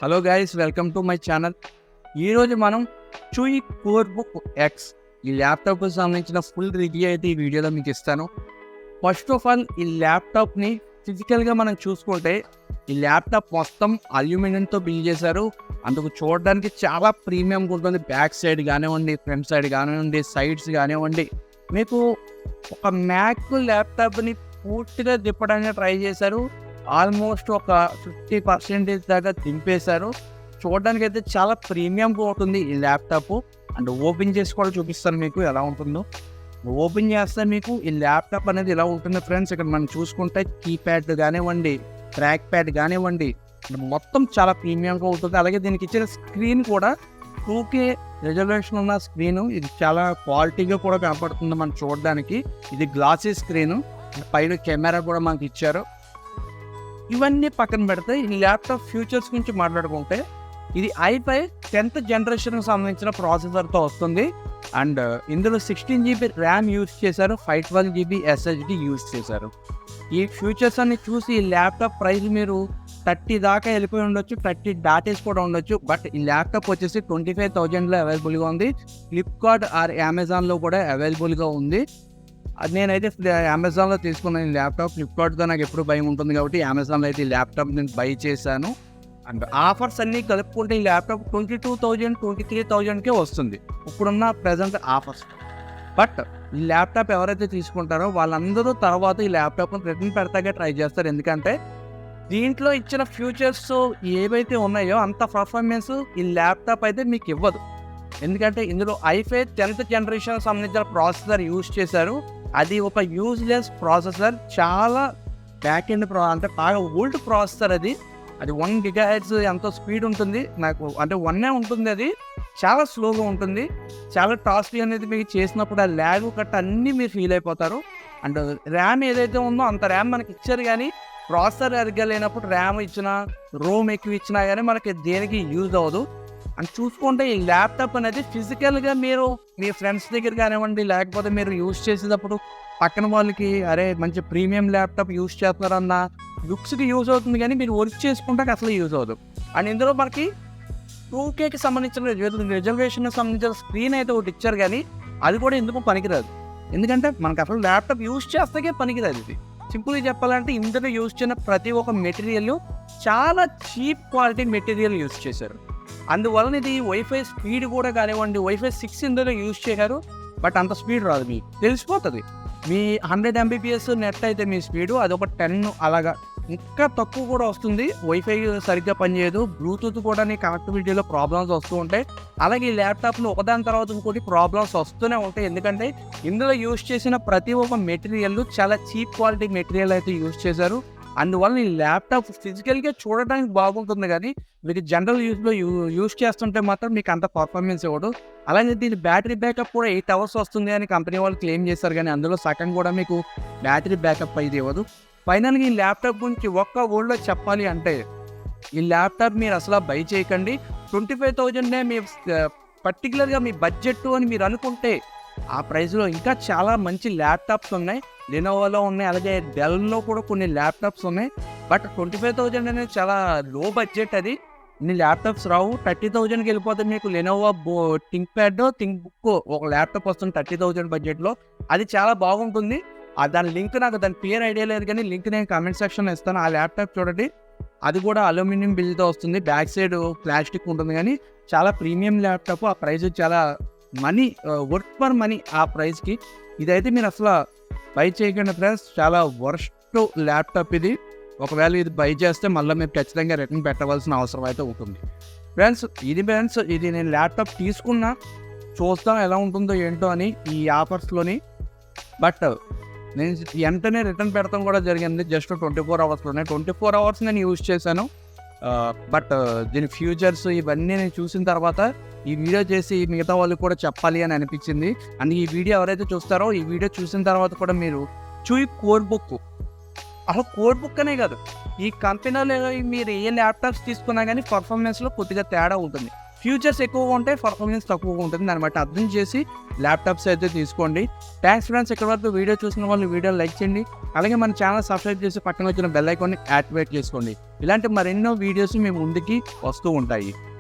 Hello guys, welcome to my channel. ఈరోజు మనం చూయి కోర్బుక్ X ఈ ల్యాప్టాప్కి సంబంధించిన ఫుల్ రివ్యూ అయితే ఈ వీడియోలో మీకు ఇస్తాను. ఫస్ట్ ఆఫ్ ఆల్, ఈ ల్యాప్టాప్ని ఫిజికల్గా మనం చూసుకుంటే ఈ ల్యాప్టాప్ మొత్తం అల్యూమినియంతో బిల్డ్ చేశారు. అందుకు చూడడానికి చాలా ప్రీమియంగా ఉంటుంది. బ్యాక్ సైడ్ కానివ్వండి, ఫ్రంట్ సైడ్ కానివ్వండి, సైడ్స్ కానివ్వండి. మీకు ఒక మ్యాక్ ల్యాప్టాప్ని పూర్తిగా తిప్పడానికి ట్రై చేశారు. ఆల్మోస్ట్ ఒక 50% దాకా దింపేశారు. చూడడానికి అయితే చాలా ప్రీమియంగా ఉంటుంది ఈ ల్యాప్టాప్. అండ్ ఓపెన్ చేసి కూడా చూపిస్తాను మీకు ఎలా ఉంటుందో. ఓపెన్ చేస్తే మీకు ఈ ల్యాప్టాప్ అనేది ఎలా ఉంటుంది ఫ్రెండ్స్. ఇక్కడ మనం చూసుకుంటే కీప్యాడ్ కానివ్వండి, ట్రాక్ ప్యాడ్ కానివ్వండి, మొత్తం చాలా ప్రీమియంగా ఉంటుంది. అలాగే దీనికి ఇచ్చిన స్క్రీన్ కూడా 2K రెజల్యూషన్ ఉన్న స్క్రీను. ఇది చాలా క్వాలిటీగా కూడా కనపడుతుంది మనం చూడడానికి. ఇది గ్లాసీ స్క్రీను, పైన కెమెరా కూడా మనకి ఇచ్చారు. ఇవన్నీ పక్కన పెడితే ఈ ల్యాప్టాప్ ఫ్యూచర్స్ గురించి మాట్లాడుకుంటే ఇది i5 10th జనరేషన్కి సంబంధించిన ప్రాసెసర్తో వస్తుంది. అండ్ ఇందులో 16GB ర్యామ్ యూజ్ చేశారు, 512GB SSD యూజ్ చేశారు. ఈ ఫ్యూచర్స్ అన్ని చూసి ఈ ల్యాప్టాప్ ప్రైస్ మీరు 30 దాకా వెళ్ళిపోయి ఉండొచ్చు, 30 దాటేసి కూడా ఉండొచ్చు. బట్ ఈ ల్యాప్టాప్ వచ్చేసి 25,000లో అవైలబుల్గా ఉంది. ఫ్లిప్కార్ట్ ఆర్ అమెజాన్లో కూడా అవైలబుల్గా ఉంది. అది నేనైతే అమెజాన్లో తీసుకున్నాను ఈ ల్యాప్టాప్. ఫ్లిప్కార్ట్తో నాకు ఎప్పుడు భయం ఉంటుంది కాబట్టి అమెజాన్లో అయితే ఈ ల్యాప్టాప్ నేను బై చేశాను. అండ్ ఆఫర్స్ అన్నీ కలుపుకుంటే ఈ ల్యాప్టాప్ 22,000, 23,000కే వస్తుంది ఇప్పుడున్న ప్రజెంట్ ఆఫర్స్. బట్ ఈ ల్యాప్టాప్ ఎవరైతే తీసుకుంటారో వాళ్ళందరూ తర్వాత ఈ ల్యాప్టాప్ని రిటర్న్ పెడతాకే ట్రై చేస్తారు. ఎందుకంటే దీంట్లో ఇచ్చిన ఫ్యూచర్స్ ఏవైతే ఉన్నాయో అంత పర్ఫార్మెన్స్ ఈ ల్యాప్టాప్ అయితే మీకు ఇవ్వదు. ఎందుకంటే ఇందులో i5 10th జనరేషన్ సంబంధించిన ప్రాసెసర్ యూజ్ చేశారు. అది ఒక యూజ్లెస్ ప్రాసెసర్, చాలా బ్యాక్ ఎండ్ అంటే బాగా ఓల్డ్ ప్రాసెసర్. అది 1 GHz ఎంతో స్పీడ్ ఉంటుంది. నాకు అంటే 1 ఉంటుంది. అది చాలా స్లోగా ఉంటుంది. చాలా టాస్క్ అనేది మీకు చేసినప్పుడు ఆ ల్యాగ్ కట్ అన్నీ మీరు ఫీల్ అయిపోతారు. అండ్ ర్యామ్ ఏదైతే ఉందో అంత ర్యామ్ మనకి ఇచ్చారు, కానీ ప్రాసెసర్ సరిగ్గా లేనప్పుడు ర్యామ్ ఇచ్చినా, రోమ్ ఎక్కువ ఇచ్చినా కానీ మనకి దేనికి యూజ్ అవ్వదు. అని చూసుకుంటే ఈ ల్యాప్టాప్ అనేది ఫిజికల్గా మీరు మీ ఫ్రెండ్స్ దగ్గర కానివ్వండి, లేకపోతే మీరు యూజ్ చేసేటప్పుడు పక్కన వాళ్ళకి అరే మంచి ప్రీమియం ల్యాప్టాప్ యూజ్ చేస్తున్నారన్న లుక్స్కి యూజ్ అవుతుంది, కానీ మీరు వర్క్ చేసుకుంటే అసలు యూజ్ అవ్వదు. అండ్ ఇందులో మనకి 2Kకి సంబంధించిన రిజర్వేషన్కి సంబంధించిన స్క్రీన్ అయితే ఒకటి ఇచ్చారు, కానీ అది కూడా ఎందుకు పనికిరాదు. ఎందుకంటే మనకు అసలు ల్యాప్టాప్ యూజ్ చేస్తే పనికిరాదు. ఇది సింపుల్గా చెప్పాలంటే ఇందులో యూజ్ చేసిన ప్రతి ఒక్క మెటీరియల్ చాలా చీప్ క్వాలిటీ మెటీరియల్ యూజ్ చేశారు. అందువలన ఇది వైఫై స్పీడ్ కూడా కానివ్వండి, వైఫై 6 ఇందులో యూజ్ చేశారు. బట్ అంత స్పీడ్ రాదు, మీకు తెలిసిపోతుంది. మీ 100 Mbps నెట్ అయితే మీ స్పీడు అది ఒక 10 అలాగా ఇంకా తక్కువ కూడా వస్తుంది. వైఫై సరిగ్గా పనిచేయదు. బ్లూటూత్ కూడా నీ కనెక్టివిటీలో ప్రాబ్లమ్స్ వస్తూ ఉంటాయి. అలాగే ఈ ల్యాప్టాప్లో ఒకదాని తర్వాత ఇంకోటి ప్రాబ్లమ్స్ వస్తూనే ఉంటాయి. ఎందుకంటే ఇందులో యూజ్ చేసిన ప్రతి ఒక్క మెటీరియల్ చాలా చీప్ క్వాలిటీ మెటీరియల్ అయితే యూజ్ చేశారు. అందువల్ల ఈ ల్యాప్టాప్ ఫిజికల్గా చూడడానికి బాగుంటుంది, కానీ మీకు జనరల్ యూజ్లో యూజ్ చేస్తుంటే మాత్రం మీకు అంత పర్ఫార్మెన్స్ ఇవ్వదు. అలాగే దీని బ్యాటరీ బ్యాకప్ కూడా 8 hours వస్తుంది అని కంపెనీ వాళ్ళు క్లెయిమ్ చేస్తారు, కానీ అందులో సగం కూడా మీకు బ్యాటరీ బ్యాకప్ అయితే ఇవ్వదు. ఫైనల్గా ఈ ల్యాప్టాప్ గురించి ఒక్క వర్డ్లో చెప్పాలి అంటే ఈ ల్యాప్టాప్ మీరు అసలు బై చేయకండి. 25,000 మీ పర్టికులర్గా మీ బడ్జెట్ అని మీరు అనుకుంటే ఆ ప్రైస్లో ఇంకా చాలా మంచి ల్యాప్టాప్స్ ఉన్నాయి. లెనోవోలో ఉన్నాయి, అలాగే డెల్లో కూడా కొన్ని ల్యాప్టాప్స్ ఉన్నాయి. బట్ 25,000 అనేది చాలా లో బడ్జెట్. అది ఇన్ని ల్యాప్టాప్స్ రావు. 30,000కి వెళ్ళిపోతే మీకు Lenovo think pad, think book ఒక ల్యాప్టాప్ వస్తుంది 30,000 బడ్జెట్లో. అది చాలా బాగుంటుంది. దాని లింక్ నాకు దాని పేరు ఐడియా లేదు, కానీ లింక్ నేను కామెంట్ సెక్షన్లో ఇస్తాను. ఆ ల్యాప్టాప్ చూడండి, అది కూడా అల్యూమినియం బిల్డ్తో వస్తుంది. బ్యాక్ సైడ్ ప్లాస్టిక్ ఉంటుంది, కానీ చాలా ప్రీమియం ల్యాప్టాప్. ఆ ప్రైస్ చాలా మనీ, వర్క్ ఫర్ మనీ ఆ ప్రైస్కి. ఇదైతే మీరు అసలు బై చేయకండి ఫ్రెండ్స్. చాలా వర్స్ట్ ల్యాప్టాప్ ఇది. ఒకవేళ ఇది బై చేస్తే మళ్ళీ మీరు ఖచ్చితంగా రిటర్న్ పెట్టవలసిన అవసరం అయితే ఉంటుంది ఫ్రెండ్స్. ఇది నేను ల్యాప్టాప్ తీసుకున్నా, చూస్తాం ఎలా ఉంటుందో ఏంటో అని ఈ ఆఫర్స్లోని. బట్ నేను వెంటనే రిటర్న్ పెడతాం కూడా జరిగింది. Just 24 hours. 24 hours నేను యూజ్ చేశాను. బట్ దీని ఫ్యూచర్స్ ఇవన్నీ నేను చూసిన తర్వాత ఈ వీడియో చేసి మిగతా వాళ్ళకి కూడా చెప్పాలి అని అనిపించింది. అండ్ ఈ వీడియో ఎవరైతే చూస్తారో ఈ వీడియో చూసిన తర్వాత కూడా మీరు చూయి కోర్బుక్, అసలు కోర్బుక్ అనే కాదు, ఈ కంపెనీలో మీరు ఏ ల్యాప్టాప్స్ తీసుకున్నా కానీ పర్ఫార్మెన్స్లో కొద్దిగా తేడా ఉంటుంది. ఫ్యూచర్స్ ఎక్కువగా ఉంటాయి, పర్ఫార్మెన్స్ తక్కువగా ఉంటుంది. దాన్ని బట్టి అర్థం చేసి ల్యాప్టాప్స్ అయితే తీసుకోండి. థ్యాంక్స్ ఫ్రెండ్స్, ఇక్కడ వరకు వీడియో చూసిన వాళ్ళు వీడియో లైక్ చేయండి. అలాగే మన ఛానల్ సబ్స్క్రైబ్ చేసి పక్కన వచ్చిన బెల్ ఐకాన్ని యాక్టివేట్ చేసుకోండి. ఇలాంటి మరెన్నో వీడియోస్ మీ ముందుకి వస్తూ ఉంటాయి.